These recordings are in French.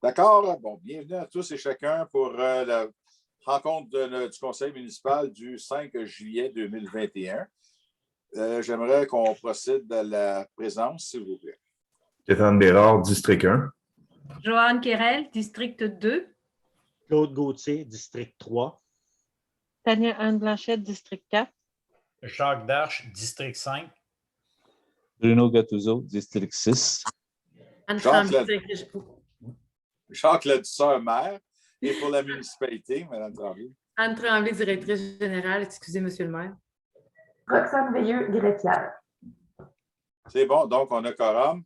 D'accord? Bon, bienvenue à tous et chacun pour la rencontre du Conseil municipal du 5 juillet 2021. J'aimerais qu'on procède à la présence, s'il vous plaît. Stéphane Bérard, District 1. Joanne Quérel, District 2. Claude Gauthier, District 3. Tania-Anne Blanchette, District 4. Jacques Darche, District 5. Bruno Gattuso, District 6. Anne Tremblay, Jacques Ladouceur, maire. Et pour la municipalité, Mme Tremblay. Anne Tremblay, directrice générale. Excusez, Monsieur le maire. Roxane Veilleux, greffière. C'est bon, donc on a quorum.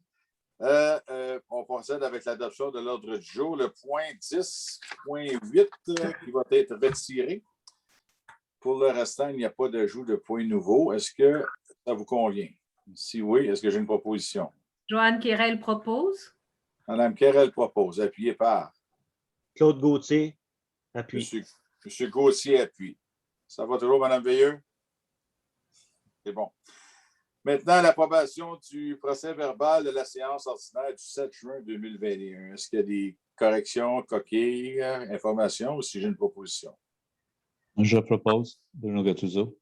On procède avec l'adoption de l'ordre du jour. Le point 10.8 qui va être retiré. Pour le restant, il n'y a pas d'ajout de points nouveaux. Est-ce que ça vous convient? Si oui, est-ce que j'ai une proposition? Joanne Quérel propose. Mme Quérel propose. Appuyé par? Claude Gauthier, appuie. Monsieur Gauthier appuie. Ça va toujours, Mme Veilleux? C'est bon. Maintenant, l'approbation du procès verbal de la séance ordinaire du 7 juin 2021. Est-ce qu'il y a des corrections, coquilles, informations ou si j'ai une proposition? Je propose, Bruno Gattuso.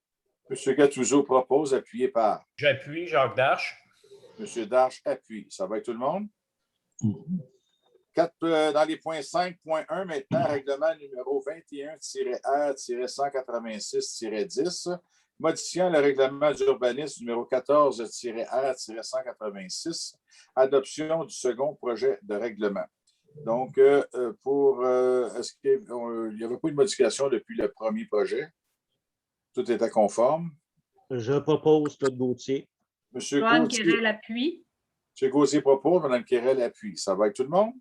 M. Gattuso propose, appuyé par? J'appuie, Jacques Darche. M. Darche appuie. Ça va avec tout le monde? Dans les points 5.1, maintenant, règlement numéro 21-R-186-10, modifiant le règlement d'urbanisme numéro 14-R-186, adoption du second projet de règlement. Donc, est-ce qu'il n'y avait pas de modification depuis le premier projet? Tout était conforme. Je propose Claude Gauthier. Monsieur Joanne Gauthier, Quérel appuie. M. Gauthier propose, Mme Quérel appuie. Ça va avec tout le monde?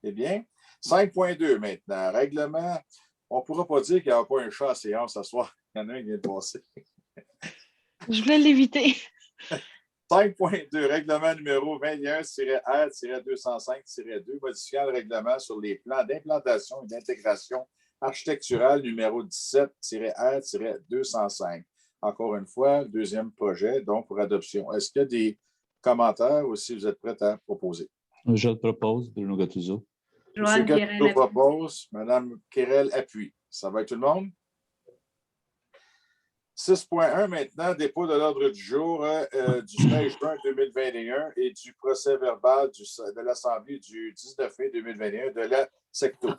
Eh bien. 5.2 maintenant. Règlement. On ne pourra pas dire qu'il n'y a pas un chat à séance ce soir. Il y en a un qui vient de passer. Je voulais l'éviter. 5.2, règlement numéro 21-R-205-2, modifiant le règlement sur les plans d'implantation et d'intégration architecturale numéro 17-R-205. Encore une fois, deuxième projet, donc pour adoption. Est-ce qu'il y a des commentaires ou si vous êtes prêts à proposer? Je le propose, Bruno Gattuso. Joanne M. Quérel Gattuso appuie. propose, Mme Quérel appuie. Ça va avec tout le monde? 6.1 maintenant, dépôt de l'ordre du jour du 16 juin 2021 et du procès verbal de l'Assemblée du 19 mai 2021 de la SECTO.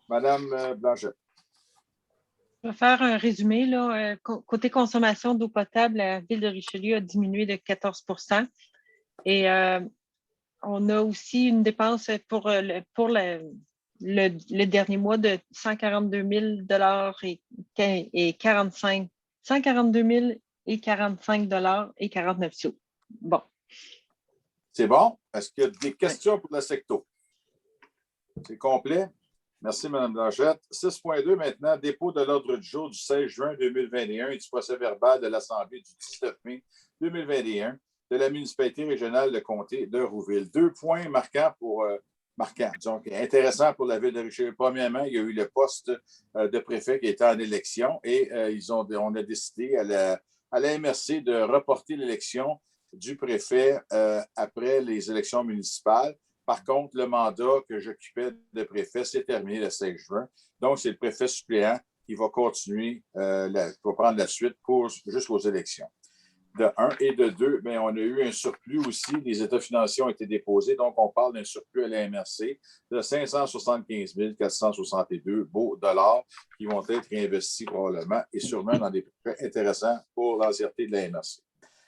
Madame Blanchette. Je vais faire un résumé. Là. Côté consommation d'eau potable, la ville de Richelieu a diminué de 14 % et on a aussi une dépense pour le dernier mois de 142 000 et 45 142 000 et 45 et 49 sous. Bon. C'est bon. Est-ce qu'il y a des questions pour la SECTO? C'est complet. Merci, Mme Blanchette. 6.2 maintenant, dépôt de l'ordre du jour du 16 juin 2021 et du procès verbal de l'Assemblée du 19 mai 2021 de la municipalité régionale de comté de Rouville. 2 points marquants donc intéressant pour la ville de Richelieu. Premièrement, il y a eu le poste de préfet qui était en élection et on a décidé à la MRC de reporter l'élection du préfet après les élections municipales. Par contre, le mandat que j'occupais de préfet s'est terminé le 16 juin. Donc, c'est le préfet suppléant qui va continuer, qui va prendre la suite jusqu'aux élections. De 1 et de 2, bien, on a eu un surplus aussi. Les états financiers ont été déposés. Donc, on parle d'un surplus à la MRC de 575 462 beaux dollars qui vont être réinvestis probablement et sûrement dans des projets intéressants pour l'entièreté de la MRC.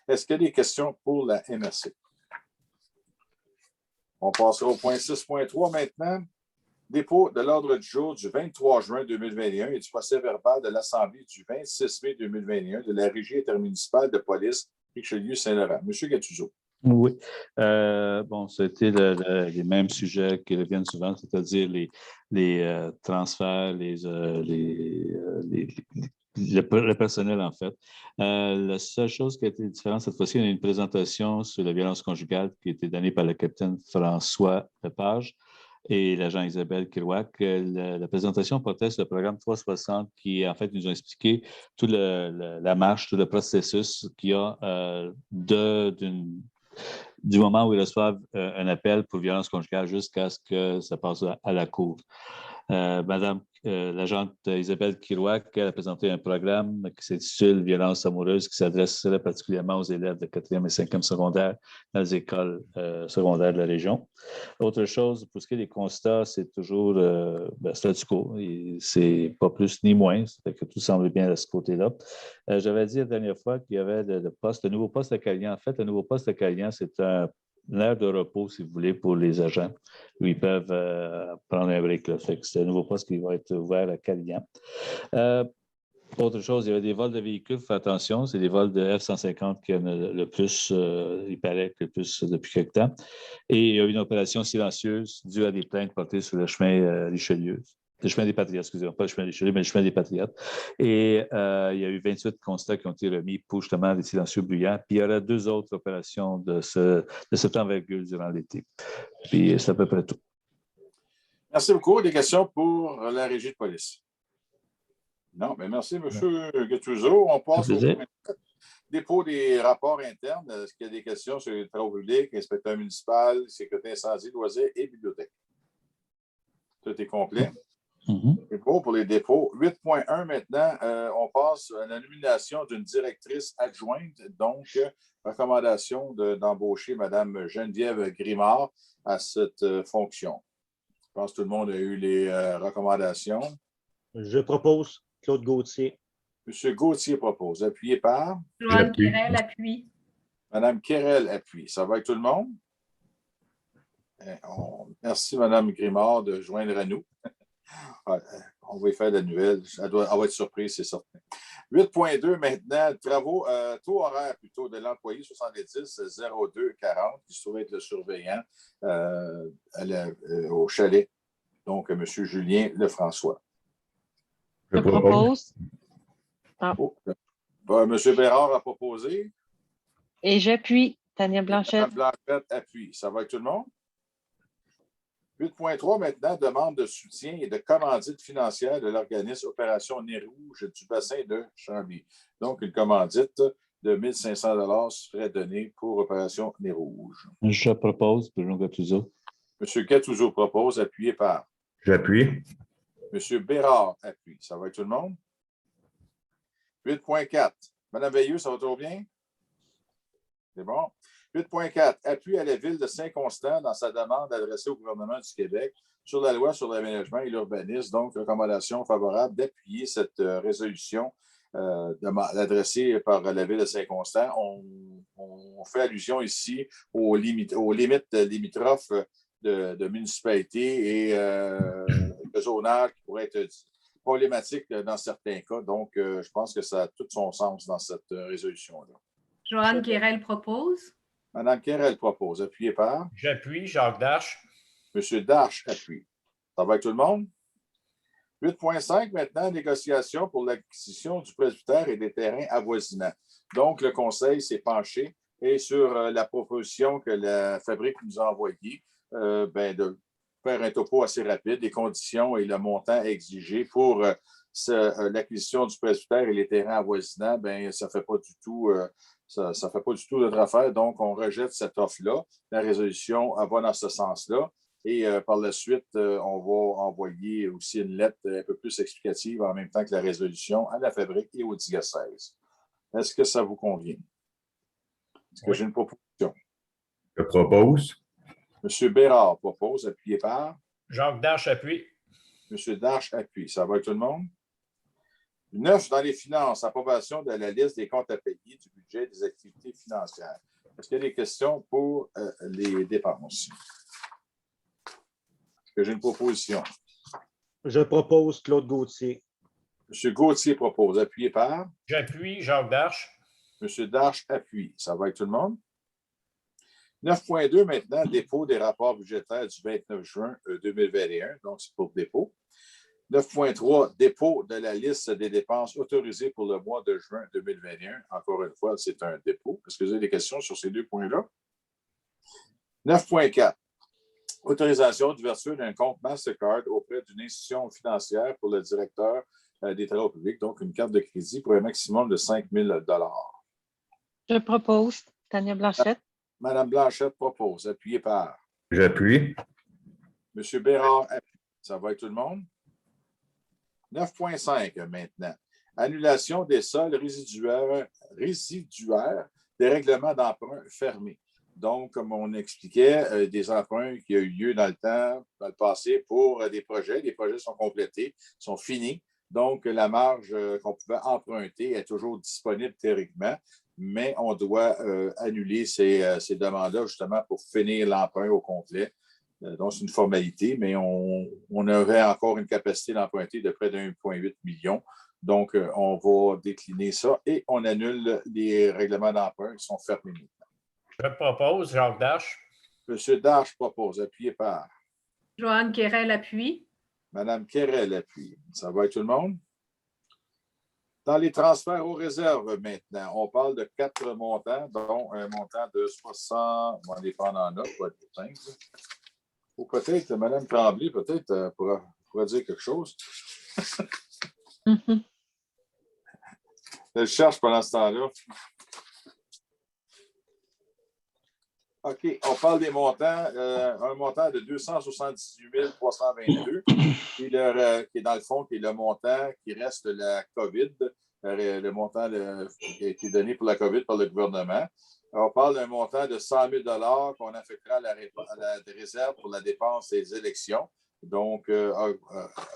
Est-ce qu'il y a des questions pour la MRC? On passera au point 6.3 maintenant. Dépôt de l'ordre du jour du 23 juin 2021 et du procès verbal de l'Assemblée du 26 mai 2021 de la Régie intermunicipale de police Richelieu-Saint-Laurent. Monsieur Gattuso. Oui. Bon, c'était les mêmes sujets qui reviennent souvent, c'est-à-dire les transferts, le personnel, en fait. La seule chose qui a été différente cette fois-ci, on a une présentation sur la violence conjugale qui a été donnée par le capitaine François Lepage et l'agent Isabelle Kirouac. La présentation portait sur le programme 360 qui, en fait, nous ont expliqué toute la marche, tout le processus qu'il y a du moment où ils reçoivent un appel pour violence conjugale jusqu'à ce que ça passe à la cour. Madame l'agente Isabelle Kirouac, elle a présenté un programme qui s'intitule Violence amoureuse, qui s'adresserait particulièrement aux élèves de 4e et 5e secondaire dans les écoles secondaires de la région. Autre chose, pour ce qui est des constats, c'est toujours statu quo. C'est pas plus ni moins, c'est que tout semble bien de ce côté-là. J'avais dit la dernière fois qu'il y avait le nouveau poste à Calian. En fait, le nouveau poste à Calian, c'est une aire de repos, si vous voulez, pour les agents, où ils peuvent prendre un break. C'est un nouveau poste qui va être ouvert à Calian. Autre chose, il y avait des vols de véhicules, faites attention, c'est des vols de F-150 qui en a le plus, il paraît que le plus depuis quelque temps. Et il y a eu une opération silencieuse due à des plaintes portées sur le chemin Richelieu. Le chemin des Patriotes, excusez-moi, pas le chemin Richelieu, mais le chemin des Patriotes. Et il y a eu 28 constats qui ont été remis pour justement les silencieux bruyants. Puis il y aura 2 autres opérations de cette envergure durant l'été. Puis c'est à peu près tout. Merci beaucoup. Des questions pour la régie de police? Non, mais merci, M. Gattuso. On passe au dépôt des rapports internes. Est-ce qu'il y a des questions sur les travaux publics, inspecteur municipal, sécurité incendie, loisirs et bibliothèque? Tout est complet. C'est beau pour les dépôts. 8.1 maintenant, on passe à la nomination d'une directrice adjointe. Donc, recommandation d'embaucher Mme Geneviève Grimard à cette fonction. Je pense que tout le monde a eu les recommandations. Je propose Claude Gauthier. M. Gauthier propose. Appuyé par? Joanne Quérel, appuie. Mme Quérel appuie. Ça va avec tout le monde? Merci, Mme Grimard, de joindre à nous. On va y faire de la nouvelle. Elle va être surprise, c'est certain. 8.2 maintenant, travaux, taux horaire plutôt de l'employé 70-02-40, qui se trouve être le surveillant au chalet. Donc, M. Julien Lefrançois. Je propose. M. Bérard a proposé. Et j'appuie. Tania Blanchette. Tania Blanchette appuie. Ça va avec tout le monde? 8.3 maintenant, demande de soutien et de commandite financière de l'organisme Opération Nez Rouge du bassin de Chambly. Donc, une commandite de 1 500 serait donnée pour Opération Nez Rouge. Je propose, Bruno Gattuso. M. Gattuso propose, appuyé par? J'appuie. M. Bérard appuie. Ça va avec tout le monde? 8.4. Mme Veilleux, ça va trop bien? C'est bon. 8.4. Appui à la Ville de Saint-Constant dans sa demande adressée au gouvernement du Québec sur la loi sur l'aménagement et l'urbanisme. Donc, recommandation favorable d'appuyer cette résolution adressée par la Ville de Saint-Constant. On fait allusion ici aux limites limitrophes de municipalités et de zonage qui pourraient être problématiques dans certains cas. Donc, je pense que ça a tout son sens dans cette résolution-là. Joanne Quérel propose. Mme Quérel propose. Appuyé par? J'appuie. Jacques Darche. M. Darche appuie. Ça va avec tout le monde? 8.5 maintenant, négociation pour l'acquisition du presbytère et des terrains avoisinants. Donc, le Conseil s'est penché et sur la proposition que la fabrique nous a envoyée, de faire un topo assez rapide, les conditions et le montant exigé pour l'acquisition du presbytère et les terrains avoisinants, ça ne fait pas du tout... Ça ne fait pas du tout notre affaire, donc on rejette cette offre-là. La résolution va dans ce sens-là. Et par la suite, on va envoyer aussi une lettre un peu plus explicative en même temps que la résolution à la fabrique et au diocèse. Est-ce que ça vous convient? Est-ce que j'ai une proposition? Je propose. M. Bérard propose, appuyé par? Jacques Darche appuie. M. Darche appuie. Ça va avec tout le monde? 9, dans les finances, approbation de la liste des comptes à payer du budget des activités financières. Est-ce qu'il y a des questions pour les dépenses? Est-ce que j'ai une proposition? Je propose Claude Gauthier. M. Gauthier propose. Appuyé par? J'appuie. Jacques Darche. M. Darche appuie. Ça va avec tout le monde? 9.2 maintenant, dépôt des rapports budgétaires du 29 juin 2021. Donc, c'est pour dépôt. 9.3, dépôt de la liste des dépenses autorisées pour le mois de juin 2021. Encore une fois, c'est un dépôt. Est-ce que vous avez des questions sur ces 2 points-là? 9.4, autorisation d'ouverture d'un compte Mastercard auprès d'une institution financière pour le directeur des travaux publics, donc une carte de crédit pour un maximum de 5 000 $. Je propose Tania Blanchette. Madame Blanchette propose, appuyé par J'appuie. M. Bérard, appuie. Ça va avec tout le monde? 9,5 maintenant. Annulation des sols résiduaires des règlements d'emprunt fermés. Donc, comme on expliquait, des emprunts qui ont eu lieu dans le temps, dans le passé, pour des projets. Les projets sont complétés, sont finis. Donc, la marge qu'on pouvait emprunter est toujours disponible théoriquement, mais on doit annuler ces demandes-là justement pour finir l'emprunt au complet. Donc, c'est une formalité, mais on aurait encore une capacité d'emprunter de près de 1,8 million. Donc, on va décliner ça et on annule les règlements d'emprunt qui sont fermés maintenant. Je propose Jacques Darche. M. Darche propose, appuyé par Joanne Quérel appuie. Mme Quérel appuie. Ça va avec tout le monde? Dans les transferts aux réserves maintenant, on parle de 4 montants, dont un montant de 60, on va les prendre en note pour être plus simple. Ou peut-être, Mme Tremblay, peut-être pourra dire quelque chose. Je cherche pendant ce temps-là. OK, on parle des montants. Un montant de 278 322, qui est dans le fond, qui est le montant qui reste de la COVID, le montant qui a été donné pour la COVID par le gouvernement. On parle d'un montant de 100 000 qu'on affectera à la réserve pour la dépense des élections. Donc,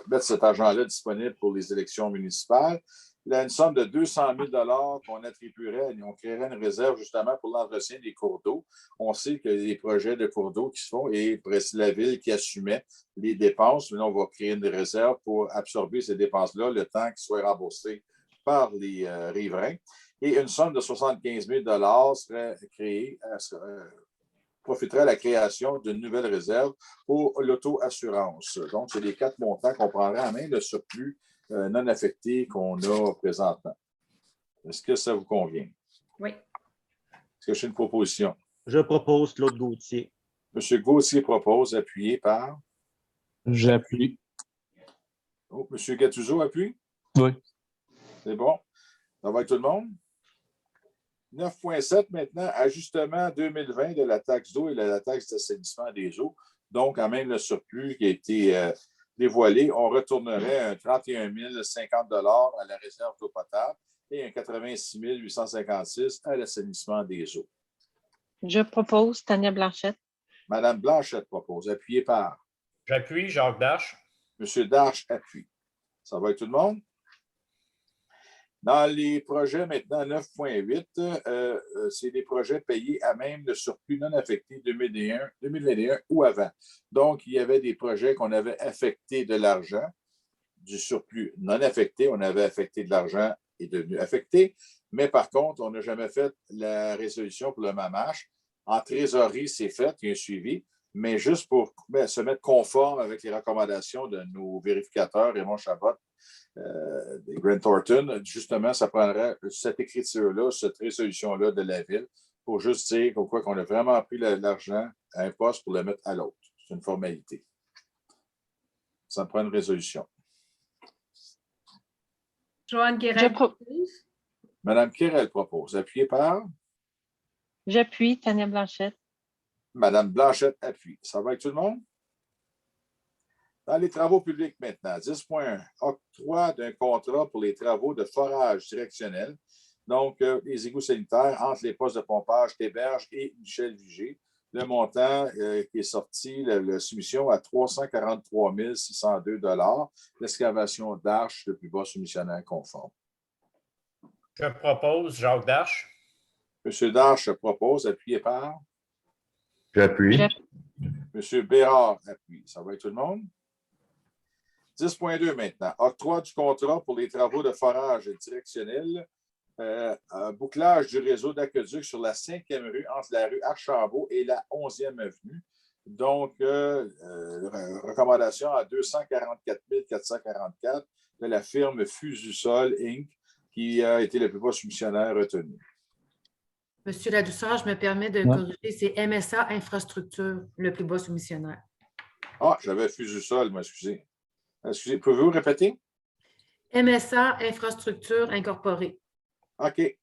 mettre cet argent-là disponible pour les élections municipales. Là, une somme de 200 000 qu'on attribuerait, on créerait une réserve justement pour l'entretien des cours d'eau. On sait qu'il y a des projets de cours d'eau qui se font et c'est la ville qui assumait les dépenses. Maintenant, on va créer une réserve pour absorber ces dépenses-là le temps qu'ils soient remboursés par les riverains. Et une somme de 75 000 serait créée, profiterait à la création d'une nouvelle réserve pour l'auto-assurance. Donc, c'est les 4 montants qu'on prendrait en main, le surplus non affecté qu'on a présentement. Est-ce que ça vous convient? Oui. Est-ce que j'ai une proposition? Je propose Claude Gauthier. M. Gauthier propose, appuyé par? J'appuie. Oh, M. Gattuso appuie? Oui. C'est bon. Ça va avec tout le monde? 9,7 maintenant, ajustement 2020 de la taxe d'eau et de la taxe d'assainissement des eaux. Donc, quand même, le surplus qui a été dévoilé, on retournerait un 31 050 à la réserve d'eau potable et un 86 856 à l'assainissement des eaux. Je propose Tania Blanchette. Mme Blanchette propose, appuyé par? J'appuie Jacques Darche. M. Darche appuie. Ça va avec tout le monde? Dans les projets maintenant 9,8, c'est des projets payés à même le surplus non affecté 2021 ou avant. Donc, il y avait des projets qu'on avait affecté de l'argent, du surplus non affecté, on avait affecté de l'argent est devenu affecté, mais par contre, on n'a jamais fait la résolution pour le MAMACH. En trésorerie, c'est fait, il y a un suivi, mais juste pour se mettre conforme avec les recommandations de nos vérificateurs, Raymond Chabot, Grant Thornton, justement, ça prendrait cette écriture-là, cette résolution-là de la ville pour juste dire qu'on a vraiment pris l'argent à un poste pour le mettre à l'autre. C'est une formalité. Ça prend une résolution. Joanne Quérel propose. Mme Quérel propose. Appuyé par? J'appuie Tania Blanchette. Mme Blanchette appuie. Ça va avec tout le monde? Dans les travaux publics maintenant, 10.1, octroi d'un contrat pour les travaux de forage directionnel, donc les égouts sanitaires entre les postes de pompage Théberge et Michel Vigée. Le montant qui est sorti, la soumission à 343 602 $, l'excavation d'arches, le plus bas soumissionnaire conforme. Je propose Jacques Darche. M. Darche propose, appuyé par? J'appuie. M. Bérard appuie. Ça va avec tout le monde? 10.2 maintenant. Octroi du contrat pour les travaux de forage directionnel. Bouclage du réseau d'aqueduc sur la 5e rue entre la rue Archambault et la 11e avenue. Donc, recommandation à 244 444 de la firme Fususol Inc., qui a été le plus bas soumissionnaire retenu. Monsieur Ladouceur, je me permets de corriger, c'est MSA Infrastructure, le plus bas soumissionnaire. Ah, j'avais Fususol, excusez. Excusez, pouvez-vous répéter? MSA Infrastructure Incorporée. OK.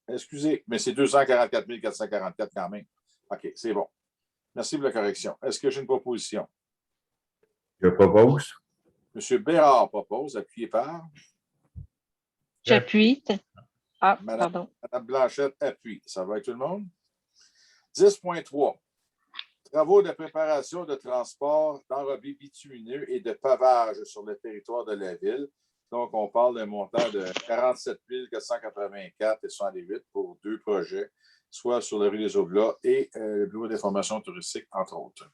Excusez, mais c'est 244 444 quand même. OK, c'est bon. Merci pour la correction. Est-ce que j'ai une proposition? Je propose. M. Bérard propose, appuyé par J'appuie. Ah, Madame, pardon. Madame Blanchette appuie. Ça va avec tout le monde? 10.3. Travaux de préparation de transport d'enrobés bitumineux et de pavage sur le territoire de la ville. Donc, on parle d'un montant de 47 484 et 68 pour 2 projets, soit sur la rue des Aublats et le bureau d'information touristique, entre autres.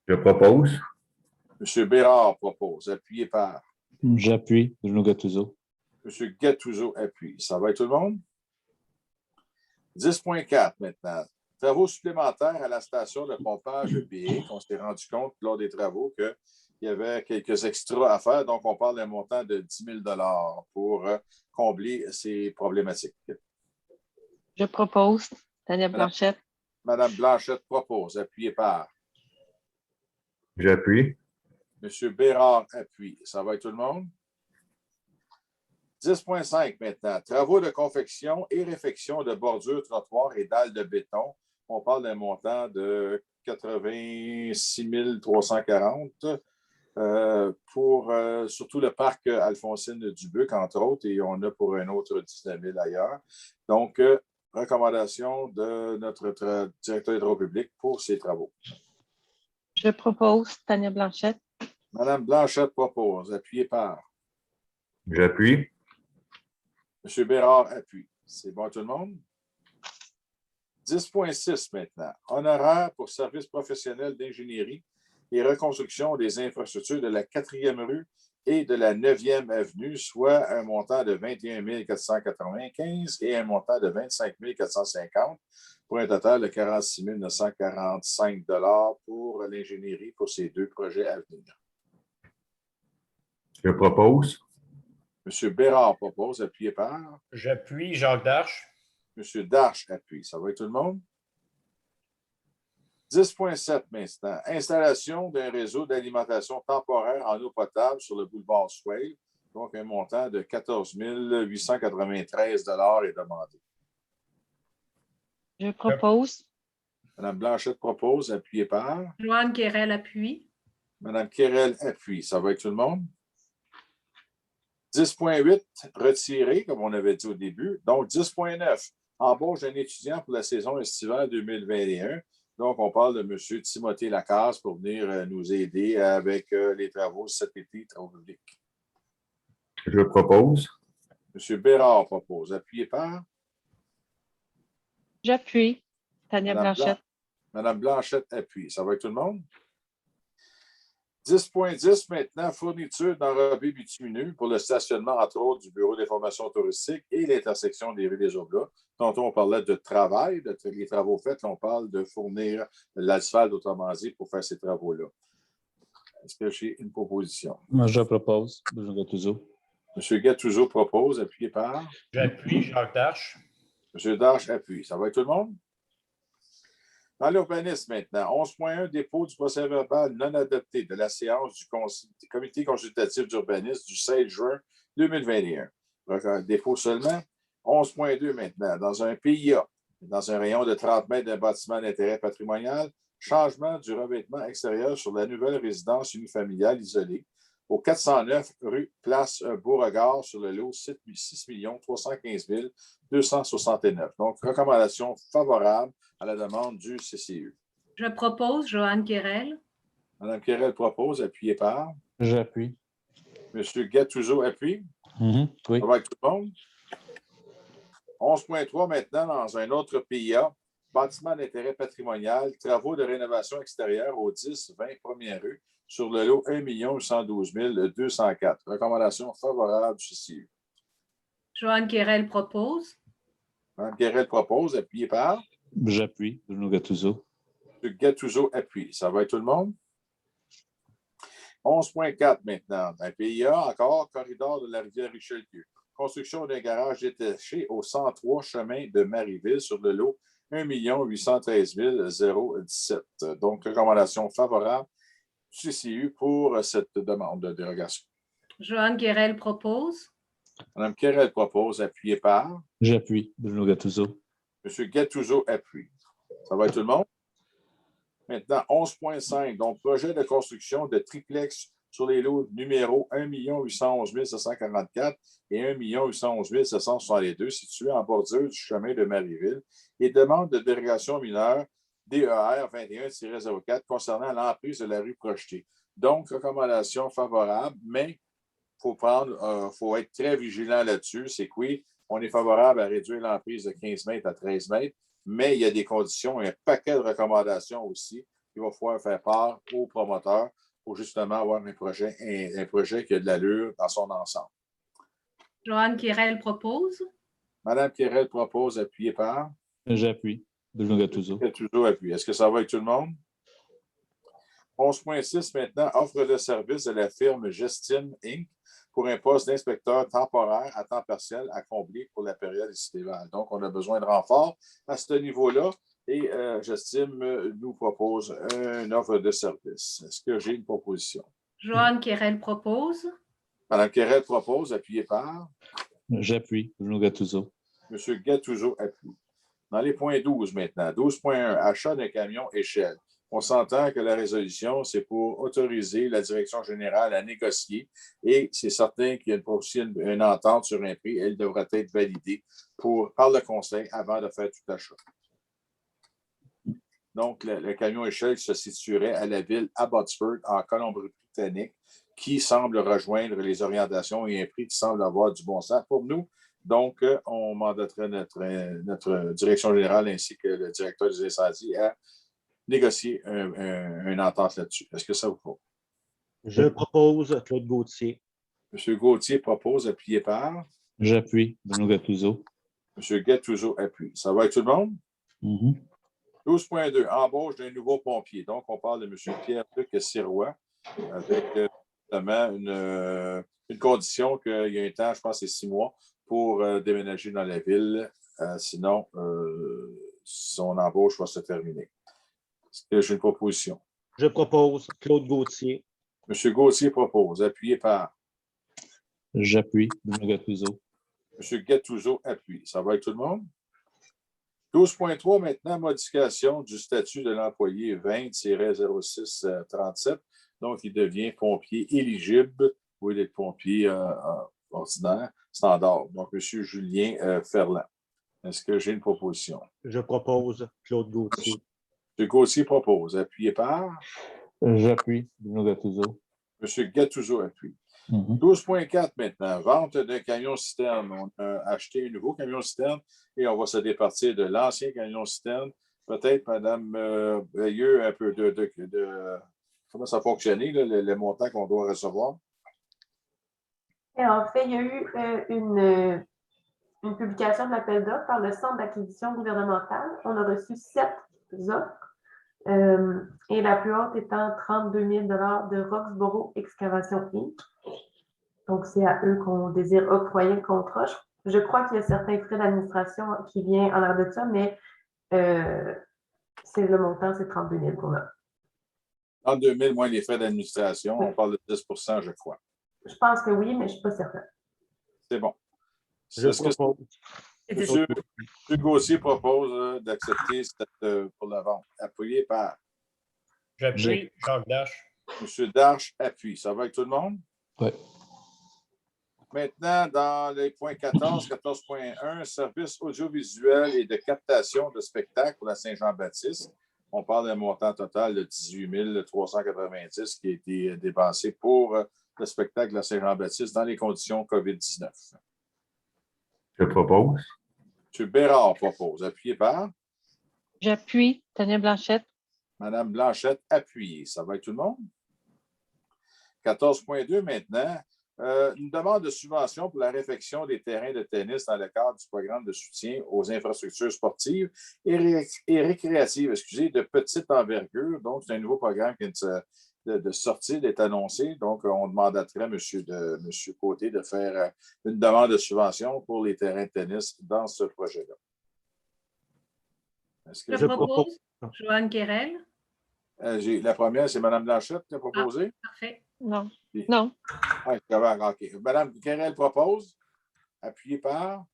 Je propose. M. Bérard propose, appuyé par J'appuie. Bruno Gattuso. M. Gattuso appuie. Ça va être tout le monde? 10.4 maintenant. Travaux supplémentaires à la station de pompage de BX. On s'est rendu compte lors des travaux qu'il y avait quelques extras à faire. Donc, on parle d'un montant de 10 000 pour combler ces problématiques. Je propose. Tania Blanchette. Madame Blanchette propose, appuyé par J'appuie. M. Bérard appuie. Ça va être tout le monde? 10.5 maintenant. Travaux de confection et réfection de bordures, trottoirs et dalles de béton. On parle d'un montant de 86 340 pour surtout le parc Alphonsine Dubuc, entre autres, et on a pour un autre 19 000 ailleurs. Donc, recommandation de notre directeur hydro-public pour ces travaux. Je propose. Tania Blanchette. Madame Blanchette propose, appuyé par J'appuie. M. Bérard appuie. C'est bon tout le monde? 10.6 maintenant. Honoraires pour services professionnels d'ingénierie et reconstruction des infrastructures de la 4e rue et de la 9e avenue, soit un montant de 21 495 et un montant de 25 450 pour un total de 46 945 pour l'ingénierie pour ces 2 projets à venir. Je propose. M. Bérard propose, appuyé par J'appuie. Jacques Darche. M. Darche appuie. Ça va être tout le monde? 10.7 maintenant. Installation d'un réseau d'alimentation temporaire en eau potable sur le boulevard Swale. Donc, un montant de 14 893 est demandé. Je propose. Mme Blanchette propose, appuyé par Joanne Quérel appuie. Mme Quérel appuie. Ça va être tout le monde? 10.8, retiré, comme on avait dit au début. Donc, 10.9, embauche d'un étudiant pour la saison estivale 2021. Donc, on parle de M. Timothée Lacasse pour venir nous aider avec les travaux cet été, travaux publics. Je propose. M. Bérard propose. Appuyé par J'appuie. Tania Blanchette. Mme Blanchette appuie. Ça va être tout le monde? 10.10 maintenant, fourniture d'enrobés bitumineux pour le stationnement, entre autres, du bureau d'information touristique et l'intersection des rues des Aublats. Tantôt, on parlait de travail, les travaux faits. Là, on parle de fournir l'asphalte, autrement dit, pour faire ces travaux-là. Est-ce que j'ai une proposition? Moi, je propose. Bruno Gattuso. M. Gattuso propose, appuyé par J'appuie. Jacques Darche. M. Darche appuie. Ça va être tout le monde? Dans l'urbanisme maintenant, 11.1, dépôt du procès-verbal non adopté de la séance du comité consultatif d'urbanisme du 16 juin 2021. Donc, un dépôt seulement. 11.2 maintenant, dans un PIA, dans un rayon de 30 mètres d'un bâtiment d'intérêt patrimonial, changement du revêtement extérieur sur la nouvelle résidence unifamiliale isolée au 409 rue Place Beauregard sur le lot 6 315 269. Donc, recommandation favorable à la demande du CCU. Je propose Joanne Quérel. Mme Quérel propose, appuyé par J'appuie. M. Gattuso appuie. Oui. Ça va avec tout le monde. 11.3 maintenant, dans un autre PIA, bâtiment d'intérêt patrimonial, travaux de rénovation extérieure au 10-20 première rue sur le lot 1 812 204. Recommandation favorable du CCU. Joanne Quérel propose. Mme Quérel propose, appuyé par J'appuie. Bruno Gattuso. M. Gattuso appuie. Ça va être tout le monde? 11.4 maintenant. Un PIA encore, corridor de la rivière Richelieu. Construction d'un garage détaché au 103 chemin de Marieville sur le lot 1 813 017. Donc, recommandation favorable du CCU pour cette demande de dérogation. Joanne Quérel propose. Mme Quérel propose, appuyé par J'appuie. Bruno Gattuso. M. Gattuso appuie. Ça va être tout le monde? Maintenant, 11,5. Donc, projet de construction de triplex sur les lots numéros 1 811 744 et 1 811 762 situés en bordure du chemin de Marieville et demande de dérogation mineure DER 21-04 concernant l'emprise de la rue projetée. Donc, recommandation favorable, mais faut être très vigilant là-dessus. C'est que oui, on est favorable à réduire l'emprise de 15 mètres à 13 mètres, mais il y a des conditions et un paquet de recommandations aussi qu'il va falloir faire part aux promoteurs pour justement avoir un projet qui a de l'allure dans son ensemble. Joanne Quérel propose. Madame Quérel propose, appuyé par. J'appuie. Bruno Gattuso. Gattuso appuie. Est-ce que ça va avec tout le monde? 11,6 maintenant, offre de service de la firme Gestime Inc. pour un poste d'inspecteur temporaire à temps partiel à combler pour la période estivale. Donc, on a besoin de renfort à ce niveau-là et Gestime nous propose une offre de service. Est-ce que j'ai une proposition? Joanne Quérel propose. Madame Quérel propose, appuyé par. J'appuie. Bruno Gattuso. Monsieur Gattuso appuie. Dans les points 12 maintenant, 12,1, achat d'un camion échelle. On s'entend que la résolution, c'est pour autoriser la direction générale à négocier et c'est certain qu'il y a aussi une entente sur un prix. Elle devra être validée par le conseil avant de faire tout achat. Donc, le camion échelle se situerait à la ville Abbotsford, en Colombie-Britannique, qui semble rejoindre les orientations et un prix qui semble avoir du bon sens pour nous. Donc, on mandaterait notre direction générale ainsi que le directeur des incendies à négocier une entente là-dessus. Est-ce que ça vous faut? Je propose Claude Gauthier. M. Gauthier propose, appuyé par. J'appuie. Bruno Gattuso. M. Gattuso appuie. Ça va avec tout le monde? 12,2. Embauche d'un nouveau pompier. Donc, on parle de M. Pierre-Luc Sirois avec notamment une condition qu'il y a un temps, je pense que c'est 6 mois, pour déménager dans la ville. Sinon, son embauche va se terminer. Est-ce que j'ai une proposition? Je propose Claude Gauthier. M. Gauthier propose, appuyé par. J'appuie. Bruno Gattuso. M. Gattuso appuie. Ça va avec tout le monde? 12,3 maintenant, modification du statut de l'employé 20-0637. Donc, il devient pompier éligible au lieu d'être pompier ordinaire, standard. Donc, M. Julien Ferland. Est-ce que j'ai une proposition? Je propose Claude Gauthier. M. Gauthier propose. Appuyé par. J'appuie. Bruno Gattuso. M. Gattuso appuie. 12,4 maintenant. Vente d'un camion-citerne. On a acheté un nouveau camion-citerne et on va se départir de l'ancien camion-citerne. Peut-être, Mme Veilleux, un peu de comment ça a fonctionné, le montant qu'on doit recevoir? Et en fait, il y a eu une publication de l'appel d'offres par le Centre d'acquisition gouvernementale. On a reçu 7 offres. Et la plus haute étant 32 000 de Roxborough Excavation Inc. Donc, c'est à eux qu'on désire octroyer le contrat. Je crois qu'il y a certains frais d'administration qui viennent en l'air de ça, mais c'est le montant, c'est 32 000 pour là. 32 000 moins les frais d'administration. Oui. On parle de 10 je crois. Je pense que oui, mais je ne suis pas certaine. C'est bon. Je propose. M. Gauthier propose d'accepter pour la vente. Appuyé par. J'appuie. Jacques Darche. M. Darche appuie. Ça va avec tout le monde? Oui. Maintenant, dans les points 14, 14.1, service audiovisuel et de captation de spectacles pour la Saint-Jean-Baptiste. On parle d'un montant total de 18 390 qui a été dépensé pour le spectacle de la Saint-Jean-Baptiste dans les conditions COVID-19. Je propose. M. Bérard propose. Appuyé par. J'appuie. Tania Blanchette. Mme Blanchette, appuyée. Ça va avec tout le monde? 14.2 maintenant. Une demande de subvention pour la réfection des terrains de tennis dans le cadre du programme de soutien aux infrastructures sportives et récréatives, de petite envergure. Donc, c'est un nouveau programme qui est de sortie d'être annoncé. Donc, on demanderait à M. Côté de faire une demande de subvention pour les terrains de tennis dans ce projet-là. Je propose Joanne Quérel. La première, c'est Mme Blanchette qui a proposé. Parfait. Non. Non. Oui, OK. Mme Quérel propose. Appuyé par.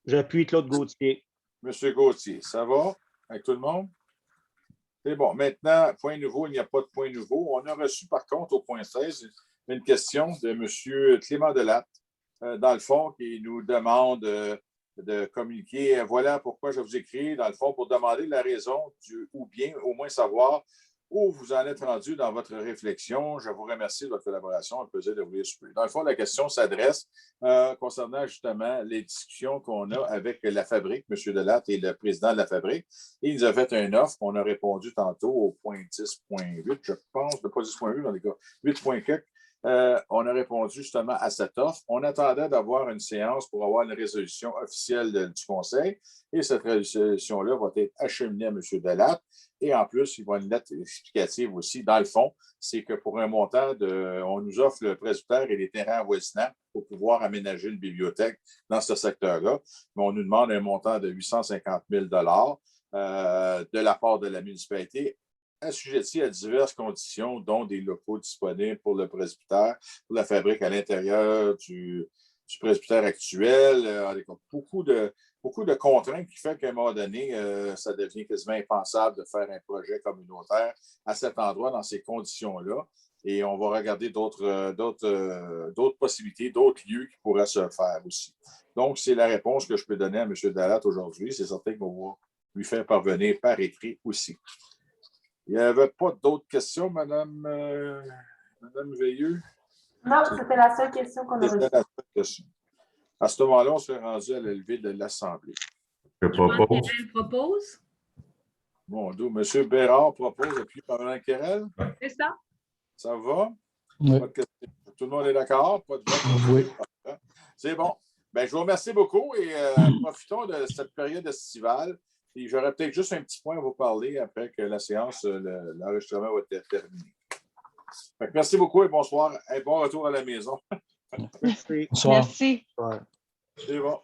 J'appuie Claude Gauthier. M. Gauthier, ça va? avec tout le monde? C'est bon. Maintenant, point nouveau, il n'y a pas de point nouveau. On a reçu, par contre, au point 16, une question de M. Clément Delatte, dans le fond, qui nous demande de communiquer. Voilà pourquoi je vous écris, dans le fond, pour demander la raison ou bien au moins savoir où vous en êtes rendu dans votre réflexion. Je vous remercie de votre collaboration. Un plaisir de vous lire. Dans le fond, la question s'adresse concernant justement les discussions qu'on a avec la Fabrique, M. Delatte et le président de la Fabrique. Il nous a fait une offre. On a répondu tantôt au point 10.8, je pense, pas 10.8 dans les cas, 8.4. On a répondu justement à cette offre. On attendait d'avoir une séance pour avoir une résolution officielle du Conseil et cette résolution-là va être acheminée à M. Delatte. Et en plus, il va y avoir une lettre explicative aussi. Dans le fond, c'est que pour un montant on nous offre le presbytère et les terrains avoisinants pour pouvoir aménager une bibliothèque dans ce secteur-là. Mais on nous demande un montant de 850 000 de la part de la municipalité, assujetti à diverses conditions, dont des locaux disponibles pour le presbytère, pour la fabrique à l'intérieur du presbytère actuel. Beaucoup de contraintes qui font qu'à un moment donné, ça devient quasiment impensable de faire un projet communautaire à cet endroit, dans ces conditions-là. Et on va regarder d'autres possibilités, d'autres lieux qui pourraient se faire aussi. Donc, c'est la réponse que je peux donner à M. Delatte aujourd'hui. C'est certain qu'on va lui faire parvenir par écrit aussi. Il n'y avait pas d'autres questions, Madame Veilleux? Non, c'était la seule question qu'on a reçue. C'était la seule question. À ce moment-là, on serait rendu à l'élevé de l'Assemblée. Je propose. Querelle propose. Bon, M. Bérard propose, et puis Mme Querelle. C'est ça. Ça va? Oui. Pas de questions. Tout le monde est d'accord? Pas de vote? Oui. C'est bon. Bien, je vous remercie beaucoup et profitons de cette période estivale. Et j'aurais peut-être juste un petit point à vous parler après que la séance, l'enregistrement va être terminé. Merci beaucoup et bonsoir. Et bon retour à la maison. Merci. Bonsoir. Merci. Ouais. C'est bon.